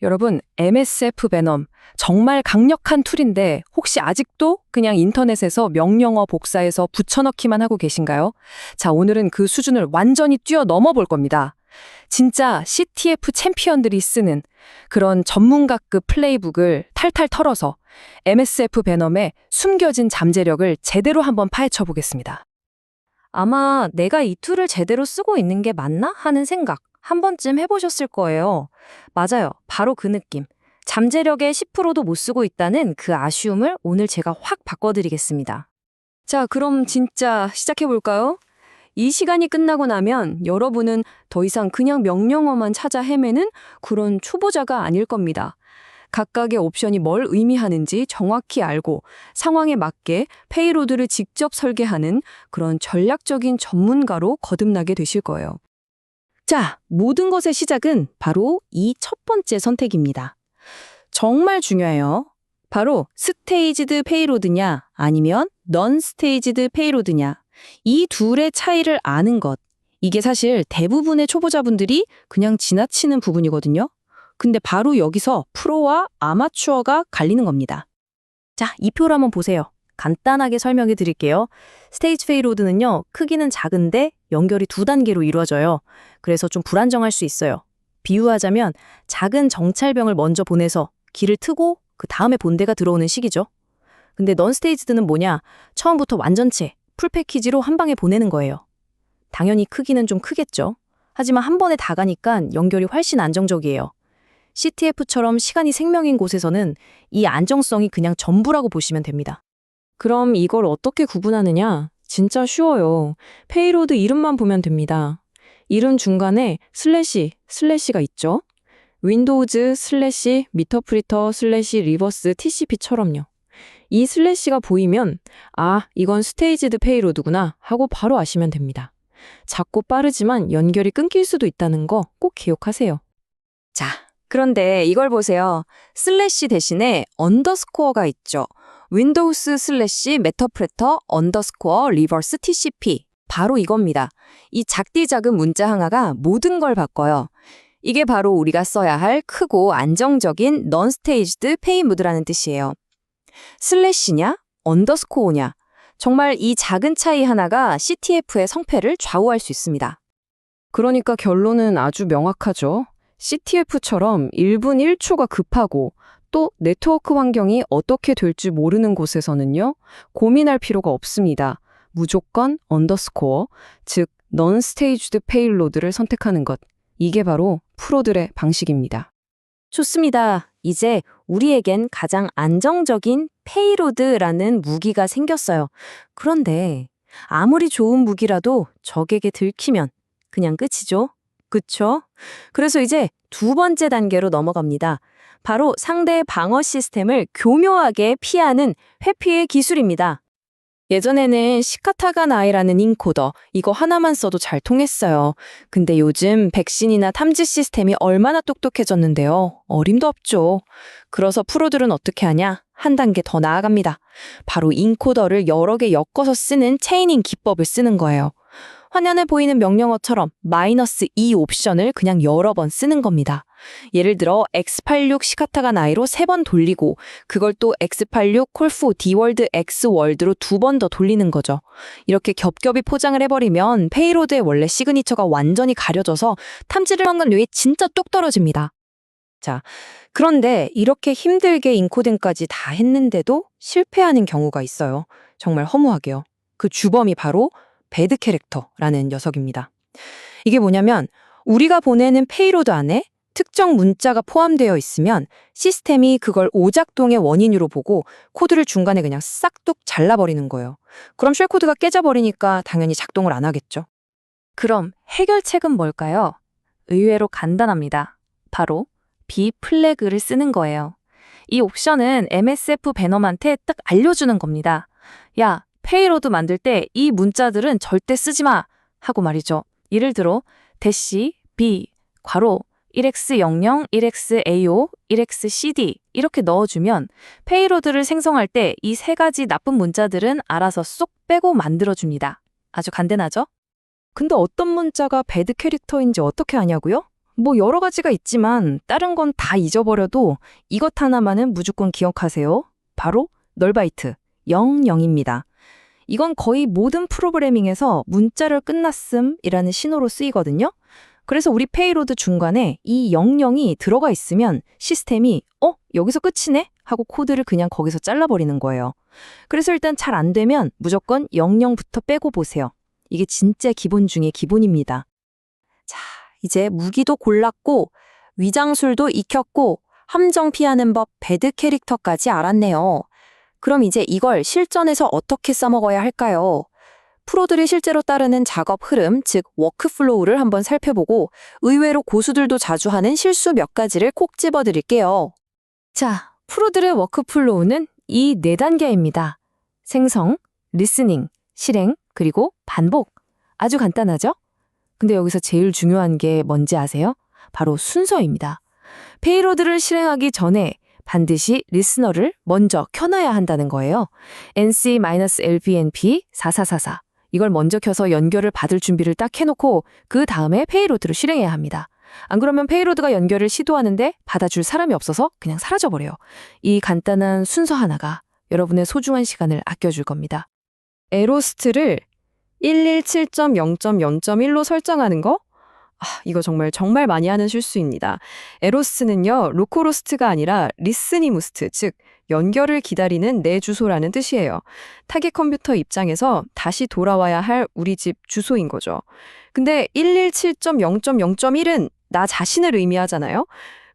여러분, MSF 베넘 정말 강력한 툴인데 혹시 아직도 그냥 인터넷에서 명령어 복사해서 붙여넣기만 하고 계신가요? 자, 오늘은 그 수준을 완전히 뛰어넘어 볼 겁니다. 진짜 CTF 챔피언들이 쓰는 그런 전문가급 플레이북을 탈탈 털어서 MSF 베넘의 숨겨진 잠재력을 제대로 한번 파헤쳐 보겠습니다. 아마 내가 이 툴을 제대로 쓰고 있는 게 맞나 하는 생각 한 번쯤 해보셨을 거예요. 맞아요. 바로 그 느낌. 잠재력의 10%도 못 쓰고 있다는 그 아쉬움을 오늘 제가 확 바꿔드리겠습니다. 자, 그럼 진짜 시작해볼까요? 이 시간이 끝나고 나면 여러분은 더 이상 그냥 명령어만 찾아 헤매는 그런 초보자가 아닐 겁니다. 각각의 옵션이 뭘 의미하는지 정확히 알고 상황에 맞게 페이로드를 직접 설계하는 그런 전략적인 전문가로 거듭나게 되실 거예요. 자, 모든 것의 시작은 바로 이 첫 번째 선택입니다. 정말 중요해요. 바로 스테이지드 페이로드냐 아니면 넌 스테이지드 페이로드냐. 이 둘의 차이를 아는 것. 이게 사실 대부분의 초보자분들이 그냥 지나치는 부분이거든요. 근데 바로 여기서 프로와 아마추어가 갈리는 겁니다. 자, 이 표를 한번 보세요. 간단하게 설명해 드릴게요. 스테이지 페이로드는요, 크기는 작은데 연결이 두 단계로 이루어져요. 그래서 좀 불안정할 수 있어요. 비유하자면 작은 정찰병을 먼저 보내서 길을 트고 그 다음에 본대가 들어오는 식이죠. 근데 넌 스테이지드는 뭐냐? 처음부터 완전체, 풀 패키지로 한 방에 보내는 거예요. 당연히 크기는 좀 크겠죠. 하지만 한 번에 다 가니까 연결이 훨씬 안정적이에요. CTF처럼 시간이 생명인 곳에서는 이 안정성이 그냥 전부라고 보시면 됩니다. 그럼 이걸 어떻게 구분하느냐? 진짜 쉬워요. 페이로드 이름만 보면 됩니다. 이름 중간에 슬래시가 있죠? 윈도우즈 슬래시 미터프리터 슬래시 리버스 TCP처럼요. 이 슬래시가 보이면 아, 이건 스테이지드 페이로드구나 하고 바로 아시면 됩니다. 작고 빠르지만 연결이 끊길 수도 있다는 거 꼭 기억하세요. 자, 그런데 이걸 보세요. 슬래시 대신에 언더스코어가 있죠. 윈도우스 슬래시 메터프레터 언더스코어 리버스 TCP. 바로 이겁니다. 이 작디 작은 문자 하나가 모든 걸 바꿔요. 이게 바로 우리가 써야 할 크고 안정적인 non-staged paymode라는 뜻이에요. 슬래시냐? 언더스코어냐? 정말 이 작은 차이 하나가 CTF의 성패를 좌우할 수 있습니다. 그러니까 결론은 아주 명확하죠. CTF처럼 1분 1초가 급하고 또 네트워크 환경이 어떻게 될지 모르는 곳에서는요, 고민할 필요가 없습니다. 무조건 언더스코어, 즉 non-staged payload를 선택하는 것. 이게 바로 프로들의 방식입니다. 좋습니다. 이제 우리에겐 가장 안정적인 페이로드라는 무기가 생겼어요. 그런데 아무리 좋은 무기라도 적에게 들키면 그냥 끝이죠. 그쵸? 그래서 이제 두 번째 단계로 넘어갑니다. 바로 상대의 방어 시스템을 교묘하게 피하는 회피의 기술입니다. 예전에는 시카타가나이라는 인코더, 이거 하나만 써도 잘 통했어요. 근데 요즘 백신이나 탐지 시스템이 얼마나 똑똑해졌는데요. 어림도 없죠. 그래서 프로들은 어떻게 하냐? 한 단계 더 나아갑니다. 바로 인코더를 여러 개 엮어서 쓰는 체이닝 기법을 쓰는 거예요. 화면에 보이는 명령어처럼 -2 옵션을 그냥 여러 번 쓰는 겁니다. 예를 들어 x86 시카타가나이로 3번 돌리고 그걸 또 x86 콜프 d월드 x월드로 2번 더 돌리는 거죠. 이렇게 겹겹이 포장을 해버리면 페이로드의 원래 시그니처가 완전히 가려져서 탐지를 한 건 뇌에 진짜 뚝 떨어집니다. 자, 그런데 이렇게 힘들게 인코딩까지 다 했는데도 실패하는 경우가 있어요. 정말 허무하게요. 그 주범이 바로 배드 캐릭터라는 녀석입니다. 이게 뭐냐면 우리가 보내는 페이로드 안에 특정 문자가 포함되어 있으면 시스템이 그걸 오작동의 원인으로 보고 코드를 중간에 그냥 싹둑 잘라버리는 거예요. 그럼 쉘코드가 깨져버리니까 당연히 작동을 안 하겠죠. 그럼 해결책은 뭘까요? 의외로 간단합니다. 바로 비플래그를 쓰는 거예요. 이 옵션은 MSF 베넘한테 딱 알려주는 겁니다. 야, 페이로드 만들 때 이 문자들은 절대 쓰지 마! 하고 말이죠. 예를 들어 대시, B, 괄호, 1x00, 1xAO, 1xCD 이렇게 넣어주면 페이로드를 생성할 때 이 세 가지 나쁜 문자들은 알아서 쏙 빼고 만들어줍니다. 아주 간단하죠? 근데 어떤 문자가 배드 캐릭터인지 어떻게 아냐고요? 뭐 여러 가지가 있지만 다른 건 다 잊어버려도 이것 하나만은 무조건 기억하세요. 바로 널바이트 00입니다. 이건 거의 모든 프로그래밍에서 문자를 끝났음이라는 신호로 쓰이거든요. 그래서 우리 페이로드 중간에 이 00이 들어가 있으면 시스템이 여기서 끝이네? 하고 코드를 그냥 거기서 잘라버리는 거예요. 그래서 일단 잘 안 되면 무조건 00부터 빼고 보세요. 이게 진짜 기본 중에 기본입니다. 자, 이제 무기도 골랐고 위장술도 익혔고 함정 피하는 법 배드 캐릭터까지 알았네요. 그럼 이제 이걸 실전에서 어떻게 써먹어야 할까요? 프로들이 실제로 따르는 작업 흐름, 즉 워크플로우를 한번 살펴보고 의외로 고수들도 자주 하는 실수 몇 가지를 콕 집어드릴게요. 자, 프로들의 워크플로우는 이 4단계입니다. 생성, 리스닝, 실행, 그리고 반복. 아주 간단하죠? 근데 여기서 제일 중요한 게 뭔지 아세요? 바로 순서입니다. 페이로드를 실행하기 전에 반드시 리스너를 먼저 켜놔야 한다는 거예요. NC-LBNP 4444. 이걸 먼저 켜서 연결을 받을 준비를 딱 해놓고 그 다음에 페이로드를 실행해야 합니다. 안 그러면 페이로드가 연결을 시도하는데 받아줄 사람이 없어서 그냥 사라져버려요. 이 간단한 순서 하나가 여러분의 소중한 시간을 아껴줄 겁니다. 에로스트를 117.0.0.1로 설정하는 거? 이거 정말 많이 하는 실수입니다. 에로스는요, 로컬호스트가 아니라 리스니무스트, 즉 연결을 기다리는 내 주소라는 뜻이에요. 타겟 컴퓨터 입장에서 다시 돌아와야 할 우리 집 주소인 거죠. 근데 117.0.0.1은 나 자신을 의미하잖아요.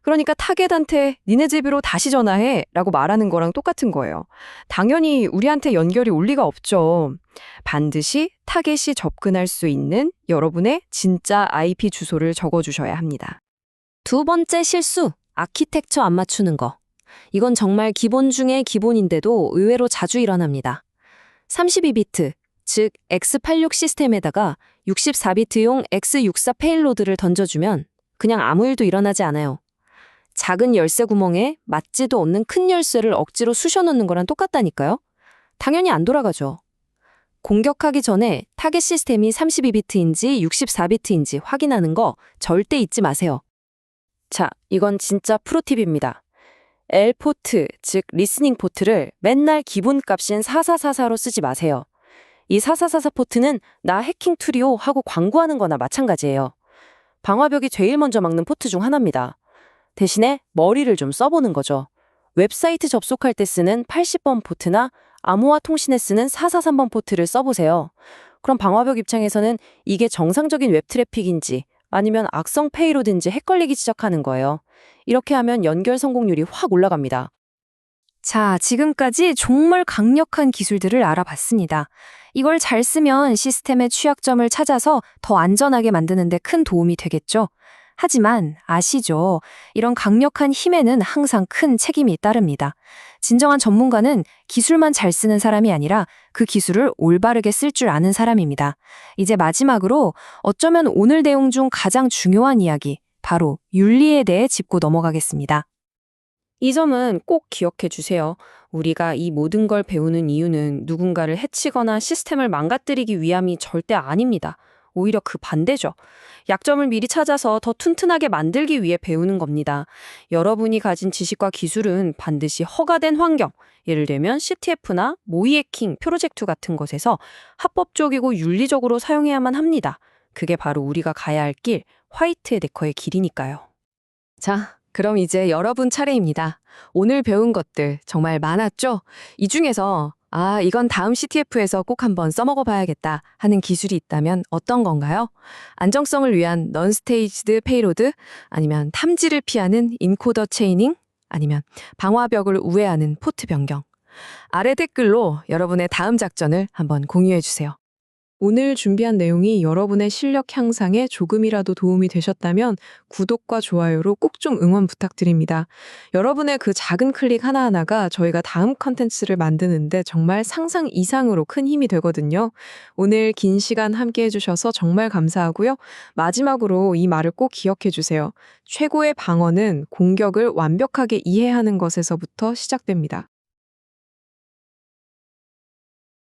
그러니까 타겟한테 니네 집으로 다시 전화해 라고 말하는 거랑 똑같은 거예요. 당연히 우리한테 연결이 올 리가 없죠. 반드시 타겟이 접근할 수 있는 여러분의 진짜 IP 주소를 적어주셔야 합니다. 두 번째 실수, 아키텍처 안 맞추는 거. 이건 정말 기본 중에 기본인데도 의외로 자주 일어납니다. 32비트, 즉 X86 시스템에다가 64비트용 X64 페일로드를 던져주면 그냥 아무 일도 일어나지 않아요. 작은 열쇠 구멍에 맞지도 않는 큰 열쇠를 억지로 쑤셔넣는 거랑 똑같다니까요. 당연히 안 돌아가죠. 공격하기 전에 타겟 시스템이 32비트인지 64비트인지 확인하는 거 절대 잊지 마세요. 자, 이건 진짜 프로팁입니다. L포트, 즉 리스닝 포트를 맨날 기본값인 4444로 쓰지 마세요. 이 4444 포트는 나 해킹 툴이요 하고 광고하는 거나 마찬가지예요. 방화벽이 제일 먼저 막는 포트 중 하나입니다. 대신에 머리를 좀 써보는 거죠. 웹사이트 접속할 때 쓰는 80번 포트나 암호화 통신에 쓰는 443번 포트를 써보세요. 그럼 방화벽 입장에서는 이게 정상적인 웹 트래픽인지 아니면 악성 페이로드인지 헷갈리기 시작하는 거예요. 이렇게 하면 연결 성공률이 확 올라갑니다. 자, 지금까지 정말 강력한 기술들을 알아봤습니다. 이걸 잘 쓰면 시스템의 취약점을 찾아서 더 안전하게 만드는 데 큰 도움이 되겠죠. 하지만 아시죠? 이런 강력한 힘에는 항상 큰 책임이 따릅니다. 진정한 전문가는 기술만 잘 쓰는 사람이 아니라 그 기술을 올바르게 쓸 줄 아는 사람입니다. 이제 마지막으로 어쩌면 오늘 내용 중 가장 중요한 이야기, 바로 윤리에 대해 짚고 넘어가겠습니다. 이 점은 꼭 기억해 주세요. 우리가 이 모든 걸 배우는 이유는 누군가를 해치거나 시스템을 망가뜨리기 위함이 절대 아닙니다. 오히려 그 반대죠. 약점을 미리 찾아서 더 튼튼하게 만들기 위해 배우는 겁니다. 여러분이 가진 지식과 기술은 반드시 허가된 환경, 예를 들면 CTF나 모의 해킹 프로젝트 같은 것에서 합법적이고 윤리적으로 사용해야만 합니다. 그게 바로 우리가 가야 할 길, 화이트 해커의 길이니까요. 자, 그럼 이제 여러분 차례입니다. 오늘 배운 것들 정말 많았죠? 이 중에서 이건 다음 CTF에서 꼭 한번 써먹어 봐야겠다 하는 기술이 있다면 어떤 건가요? 안정성을 위한 넌스테이지드 페이로드? 아니면 탐지를 피하는 인코더 체이닝? 아니면 방화벽을 우회하는 포트 변경? 아래 댓글로 여러분의 다음 작전을 한번 공유해 주세요. 오늘 준비한 내용이 여러분의 실력 향상에 조금이라도 도움이 되셨다면 구독과 좋아요로 꼭 좀 응원 부탁드립니다. 여러분의 그 작은 클릭 하나하나가 저희가 다음 컨텐츠를 만드는데 정말 상상 이상으로 큰 힘이 되거든요. 오늘 긴 시간 함께 해주셔서 정말 감사하고요. 마지막으로 이 말을 꼭 기억해 주세요. 최고의 방어는 공격을 완벽하게 이해하는 것에서부터 시작됩니다.